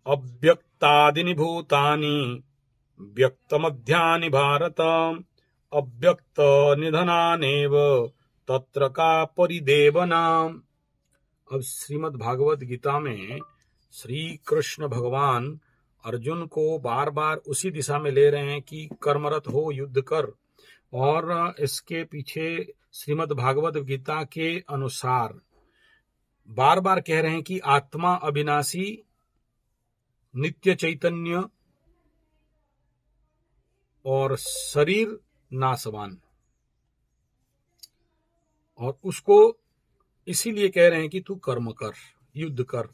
अव्यक्तादीनि भूतानि व्यक्तमध्यानि भारत अव्यक्त निधनानेव तत्र का परिदेवना। अब श्रीमद् भागवत गीता में श्री कृष्ण भगवान अर्जुन को बार बार उसी दिशा में ले रहे हैं कि कर्मरत हो, युद्ध कर। और इसके पीछे श्रीमद् भागवत गीता के अनुसार बार बार कह रहे हैं कि आत्मा अविनाशी, नित्य चैतन्य और शरीर नाशवान, और उसको इसीलिए कह रहे हैं कि तू कर्म कर, युद्ध कर,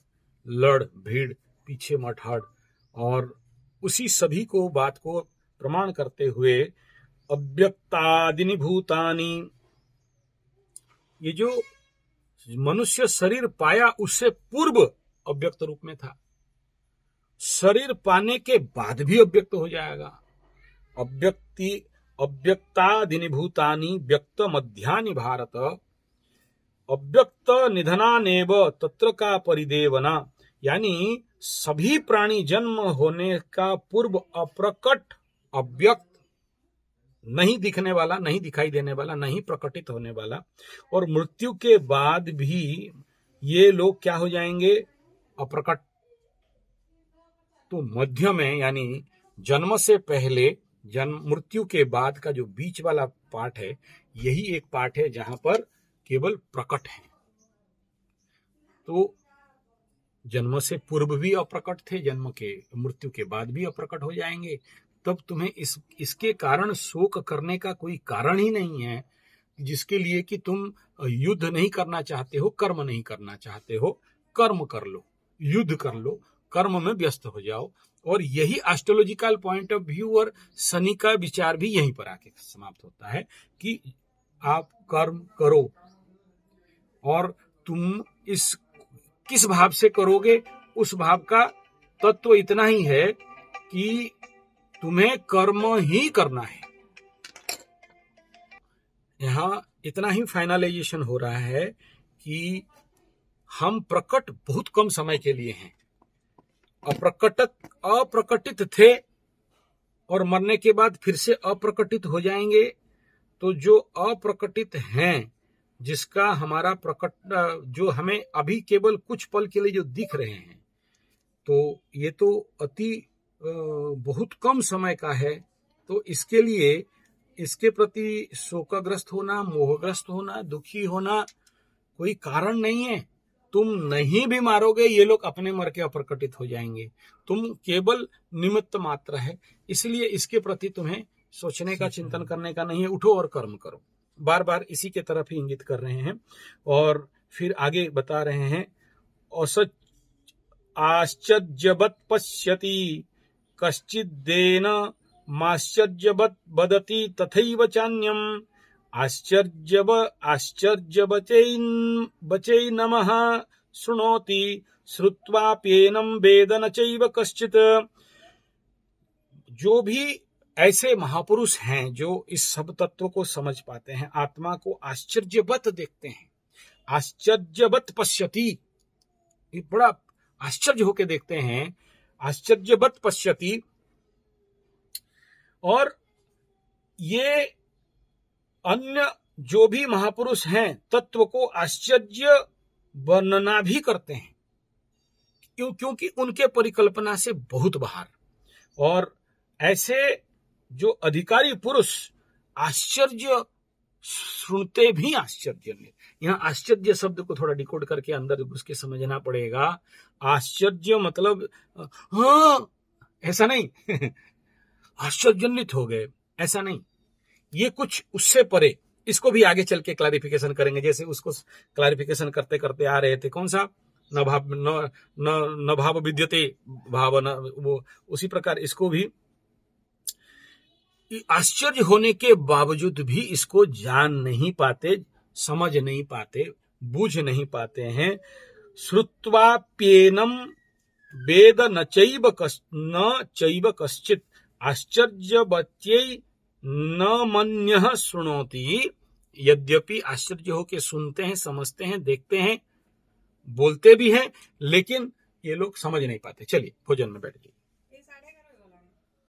लड़, भीड़, पीछे मत हट। और उसी सभी को बात को प्रमाण करते हुए अव्यक्तादीनि भूतानि, ये जो मनुष्य शरीर पाया उससे पूर्व अव्यक्त रूप में था, शरीर पाने के बाद भी अव्यक्त हो जाएगा। अव्यक्तादीनि भूतानि व्यक्त मध्यानि भारत अव्यक्त निधनानेव तत्र का परिदेवना, यानी सभी प्राणी जन्म होने का पूर्व अप्रकट, अव्यक्त, नहीं दिखने वाला, नहीं दिखाई देने वाला, नहीं प्रकटित होने वाला, और मृत्यु के बाद भी ये लोग क्या हो जाएंगे? अप्रकट। तो मध्य में, यानी जन्म से पहले, जन्म, मृत्यु के बाद का जो बीच वाला पार्ट है, यही एक पार्ट है जहां पर केवल प्रकट है। तो जन्म से पूर्व भी अप्रकट थे, जन्म के मृत्यु के बाद भी अप्रकट हो जाएंगे। तब तुम्हें इसके कारण शोक करने का कोई कारण ही नहीं है, जिसके लिए कि तुम युद्ध नहीं करना चाहते हो, कर्म नहीं करना चाहते हो। कर्म कर लो, युद्ध कर लो, कर्म में व्यस्त हो जाओ। और यही एस्ट्रोलॉजिकल पॉइंट ऑफ व्यू और शनि का विचार भी यहीं पर आके समाप्त होता है कि आप कर्म करो, और तुम इस किस भाव से करोगे, उस भाव का तत्व इतना ही है कि तुम्हें कर्म ही करना है। यहां इतना ही फाइनलाइजेशन हो रहा है कि हम प्रकट बहुत कम समय के लिए हैं, अप्रकटित थे और मरने के बाद फिर से अप्रकटित हो जाएंगे। तो जो अप्रकटित हैं, जिसका हमारा प्रकट, जो हमें अभी केवल कुछ पल के लिए जो दिख रहे हैं, तो ये तो अति बहुत कम समय का है। तो इसके लिए, इसके प्रति शोकग्रस्त होना, मोहग्रस्त होना, दुखी होना कोई कारण नहीं है। तुम नहीं भी मारोगे, ये लोग अपने मर के अप्रकटित हो जाएंगे। तुम केवल निमित्त मात्र है, इसलिए इसके प्रति तुम्हें सोचने का, चिंतन करने का नहीं है। उठो और कर्म करो। बार बार इसी के तरफ ही इंगित कर रहे हैं। और फिर आगे बता रहे हैं, औसत आश्चर्यवत् पश्यति कश्चिदेन माश्चर्यवत् वदति तथैव चान्यम् आश्चर्यवचै नमः शृणोति श्रुत्वाप्येनं वेद न चैव कश्चित्। जो भी ऐसे महापुरुष हैं जो इस सब तत्व को समझ पाते हैं, आत्मा को आश्चर्यवत देखते हैं, आश्चर्यवत पश्यति, ये बड़ा आश्चर्य होके देखते हैं, आश्चर्यवत पश्यति। और ये अन्य जो भी महापुरुष हैं, तत्व को आश्चर्य वर्णना भी करते हैं, क्योंकि उनके परिकल्पना से बहुत बाहर। और ऐसे जो अधिकारी पुरुष आश्चर्य सुनते भी आश्चर्य में, यहाँ आश्चर्य शब्द को थोड़ा डिकोड करके अंदर घुस के समझना पड़ेगा। आश्चर्य मतलब हाँ, ऐसा नहीं आश्चर्यजनित हो गए, ऐसा नहीं, ये कुछ उससे परे। इसको भी आगे चल के क्लैरिफिकेशन करेंगे, जैसे उसको क्लैरिफिकेशन करते करते आ रहे थे, कौन सा, न भाव विद्यते भावना, वो उसी प्रकार इसको भी आश्चर्य होने के बावजूद भी इसको जान नहीं पाते, समझ नहीं पाते, बूझ नहीं पाते हैं। श्रुत्वाप्येनं वेद न चैव कश्चित् आश्चर्यवच्यै न मन्यः शृणोति। यद्यपि आश्चर्य हो के सुनते हैं, समझते हैं, देखते हैं, बोलते भी हैं, लेकिन ये लोग समझ नहीं पाते। चलिए भोजन में बैठ जाइए।